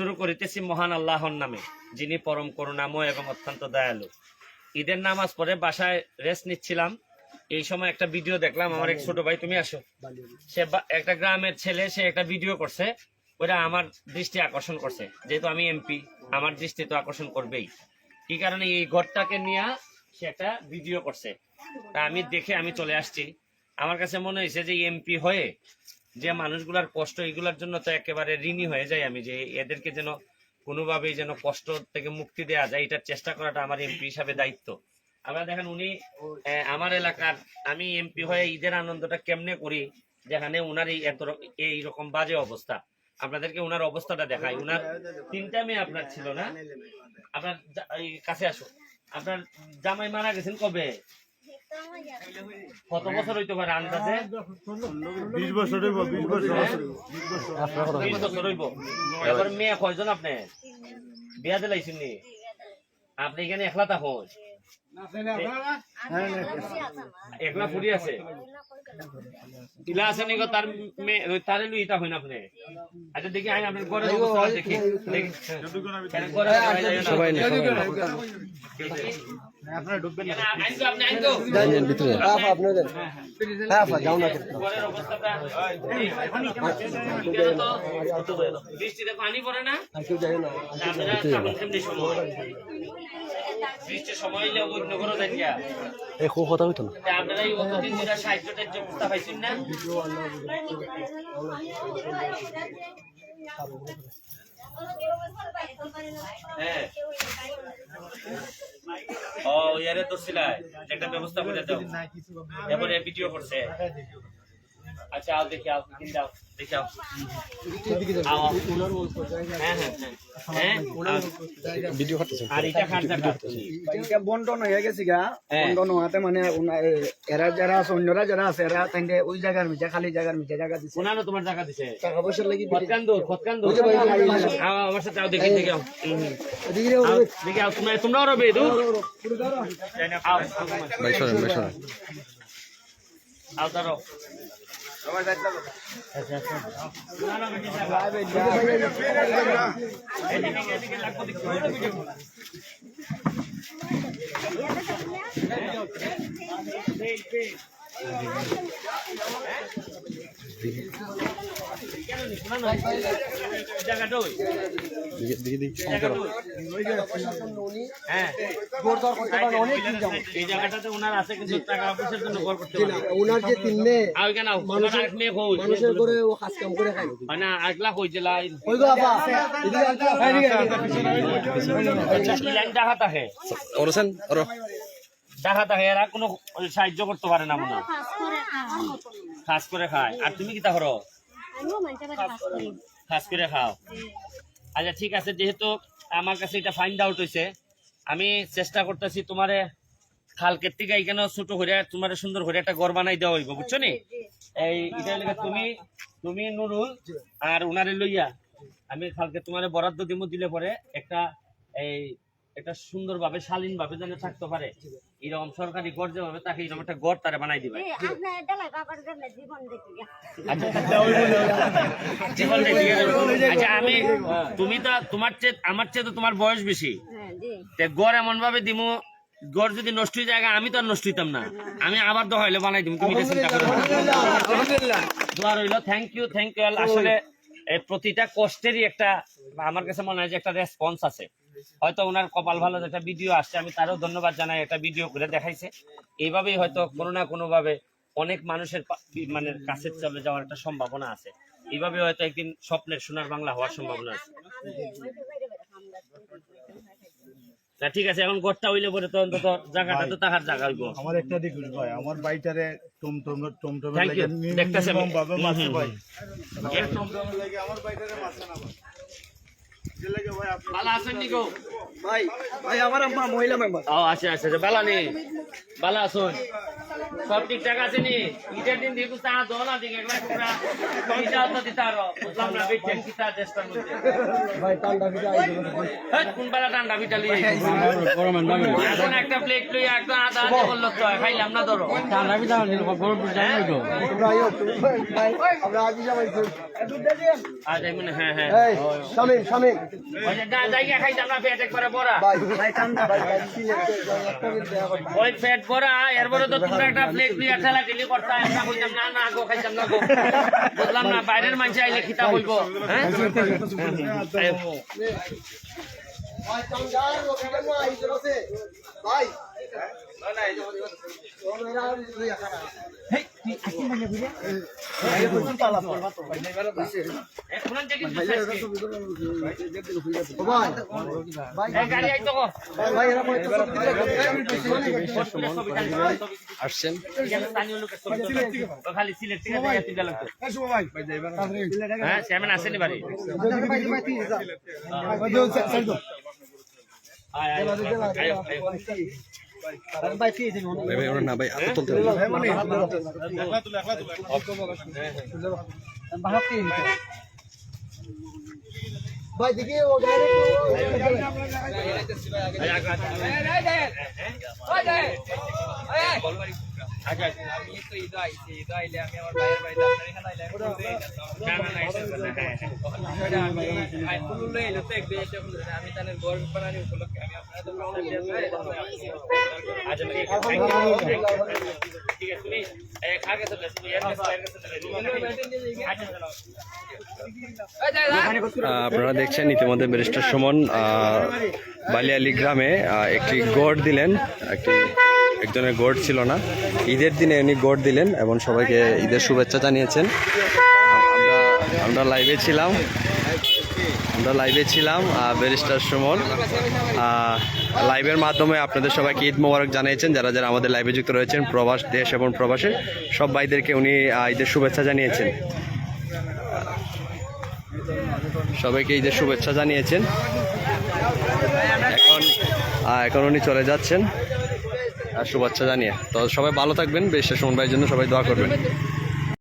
শুরু করিতেছি মহান আল্লাহর নামে, যিনি পরম করুণাময় এবং অত্যন্ত দয়ালু। ঈদের নামাজ পড়ে বাসায় রেস্ট নিচ্ছিলাম, এই সময় একটা ভিডিও দেখলাম। আমার এক ছোট ভাই, তুমি আসো, সে একটা গ্রামের ছেলে, সে একটা ভিডিও করছে, ওটা আমার দৃষ্টি আকর্ষণ করছে। যেহেতু আমি এমপি, আমার দৃষ্টি তো আকর্ষণ করবেই। কি কারণে? এই ঘরটাকে নিয়ে সে একটা ভিডিও করছে, তা আমি দেখে আমি চলে আসছি। আমার কাছে মনে হয়েছে যে এমপি হয়ে যে মানুষগুলার কষ্ট, এগুলার জন্য তো একেবারে ঋণী হয়ে যায় আমি, যে এদেরকে যেন কোনোভাবেই যেন কষ্ট থেকে মুক্তি দেওয়া যায়, এটার চেষ্টা করাটা আমার এমপি হিসাবে দায়িত্ব। আমরা দেখেন, উনি আমার এলাকার, আমি এমপি হয়ে ঈদের আনন্দটা কেমনে করি, যেখানে উনার এইরকম বাজে অবস্থা। আপনাদেরকে উনার অবস্থাটা দেখাই। উনার 3টা মেয়ে আপনার ছিল না? আপনার কাছে আসো। আপনার জামাই মারা গেছেন কবে? কত বছর হইতে পারে আন্দাজে? 20 বছর হইব। 20 বছর হইব। এবার মেয়ে কয়জন আপনি? বিয়া দিলাইছেন নি? আপনি এখানে একলা থাকুন? একলা ফুরি আছে? ইলা আছে নি? তার মেয়ে তারে লুই তা হইন আপনি? আচ্ছা দেখি, আই আপনার ঘরের অবস্থা দেখি। সবাই না, আপনারা ঢুকবেন না। আপনি আইন তো জানেন ভিতরে আপনাদের যাও না। ঘরের অবস্থাটা বৃষ্টিতে পানি পড়ে না? আপনারা কেমন কেমনি সময় বৃষ্টির সময় হইলে অন্য করে দেন গিয়া কথা হইতো না। আপনারা এই অতদিন ধরে সাহায্য টাহ্য করতে পাইছেন না? হ্যাঁ, ও ইয়ারে তো সিলাই একটা ব্যবস্থা করে দাও। এবারে ভিডিও করছে। আচ্ছা, আও দেখি, আও যাও দেখি, আও হ্যাঁ হ্যাঁ হ্যাঁ ভিডিও করতেছেন। আর এটা খান জায়গা এটা বন্টন হয়ে গেছে গা। বন্টন হওয়াতে মানে এরা যারা আছে, অন্যরা যারা আছে, এরা তাইলে ওই জায়গার মিঠে, খালি জায়গার মিঠে জায়গা দিচ্ছে। কোনানো তোমার জায়গা দিছে? টাকা পয়সার লাগি খতকান্দুর আমার সাথে আও দেখি দেখি, আও দেখি, আও তোমরাও রবে ভাই সরেন, ভাই সরেন। আও দাঁড়াও। এই জায়গাটাতে ওনার আছে, কিন্তু টাকা পয়সার জন্য ঘর করতে পারে ওনার যে তিননে মানুষের করে ও কাজ কাম করে খায় না, আগলা হয়ে জেলায় ওই গো আপা ডাকা থাকে, ওরছেন ওরো ডাকা থাকে, এরা কোনো সাহায্য করতে পারে না মনে হয়, খাস করে খায়। আর তুমি কি তা করো? খাস করে খাও। আচ্ছা ঠিক আছে, যেহেতু আমার কাছে এটা ফাইন্ড আউট হয়েছে, আমি চেষ্টা করতেছি তোমারে খালকের থেকে এইখানে ছোট করে তোমার সুন্দর করে একটা ঘর বানাই দেওয়া হইব, বুঝছো নি? এই এটা লেগে তুমি নুরুল আর উনারে লইয়া আমি খালকে তোমার বরাদ্দ দিব, দিলে পরে একটা সুন্দর ভাবে শালীন ভাবে যেন থাকতে পারে, এরকম সরকারি ঘর যেভাবে তাকে এরকম একটা ঘর তারা বানাই দিবে। আচ্ছা, আমি তুমি তো আমার চেয়ে তো তোমার বয়স বেশি, গড় এমন ভাবে দিমু, গড় যদি নষ্ট হয়ে যায় আমি তো আর নষ্ট হইতাম না, আমি আবার তো হইলে বানাই দিব, তুমি চিন্তা করো। দোয়া রইল। থ্যাংক ইউ আসলে প্রতিটা কষ্টেরই একটা, আমার কাছে মনে হয় যে একটা রেসপন্স আছে। হয়তো ওনার কপাল ভালো, একটা ভিডিও আসছে, আমি তারও ধন্যবাদ জানাই, একটা ভিডিও করে দেখাইছে। এইভাবেই হয়তো কোনো না কোনো ভাবে অনেক মানুষের মানে কাছে চলে যাওয়ার একটা সম্ভাবনা আছে। এইভাবে হয়তো একদিন স্বপ্নের সোনার বাংলা হওয়ার সম্ভাবনা আছে। না ঠিক আছে, এখন ঘরটা হইলে পরে তো অন্তত জায়গাটা তো তাহার জায়গা হইব। আমার একটা দিকুস ভাই, আমার বাইটারে টমটম থ্যাংক ইউ। দেখতেছি ভাই টমটম লাগে আমার বাইটারে মাছ না ভাই। যে লাগে ভাই আপনি ভালো আছেন নিকো? ভাই ভাই আমার আম্মা মহিলা মেম্বার ও আচ্ছা আচ্ছা আচ্ছা, বালা নেই বালা আসুন সব ঠিকঠাক আছে নি ঈদের দিন দেখু তা দো না দিকে একবার পুরা পয়সা তো দিতে আরো বুঝলাম না বেচেন কিতা দেশটার মধ্যে ভাই ঠান্ডা ভিজা আইছে হ্যাঁ কোন বেলা ঠান্ডা বিটালি এখন একটা প্লেট লই একটা আদা আদা বললো তো খাইলাম না ধরো ঠান্ডা বিটা গরম বিটা তো তোমরা আইও ভাই আমরা আজি যাবাই দুধ দে দিন আজ এই মনে হ্যাঁ হ্যাঁ এই শামিম শামিম ওই যে জায়গা খাইতাম না পেট একবারে ভরা ভাই ভাই ঠান্ডা ভাই সিলেক্ট একটা বিল দেয়া ভাই ওই পেট ভরা এরপরে তো তোমরা একটা প্লেট প্লেট ঠেলা ঠেলি করতে আমরা কইতাম না না গো খাইতাম না গো বুঝলাম না বাইরের মানুষ আইলে খিতা বলবো হ্যাঁ ভাই ঠান্ডা ওখানে না আইছে রসে ভাই এখন থেকে গাড়ি আইতো গো ভাই এরা কই আসছেন খালি সিলেট থেকে তিনটা লাগতো হ্যাঁ চেয়ারম্যান আসেনি বাড়ি আয় আয় আয় ভাই ভাই ওরা না ভাই আতো তুলতে হবে। ভাই দেখি ও গাড়ি আপনারা দেখছেন ইতিমধ্যে ব্যারিস্টার সুমন বালিয়ালি গ্রামে একটি গড় দিলেন। একজনের গড় ছিল না, ঈদের দিনে উনি গড় দিলেন এবং সবাইকে ঈদের শুভেচ্ছা জানিয়েছেন। আমরা লাইভে ছিলাম ব্যারিস্টার সুমন লাইভের মাধ্যমে আপনাদের সবাইকে ঈদ মোবারক জানিয়েছেন। যারা যারা আমাদের লাইভে যুক্ত রয়েছেন প্রবাস দেশ এবং প্রবাসের সব ভাইদেরকে উনি ঈদের শুভেচ্ছা জানিয়েছেন। সবাইকে ঈদের শুভেচ্ছা জানিয়েছেন। এখন উনি চলে যাচ্ছেন শুভেচ্ছা জানিয়ে। তো সবাই ভালো থাকবেন, ব্যারিস্টার সুমন ভাইয়ের জন্য সবাই দোয়া করবেন।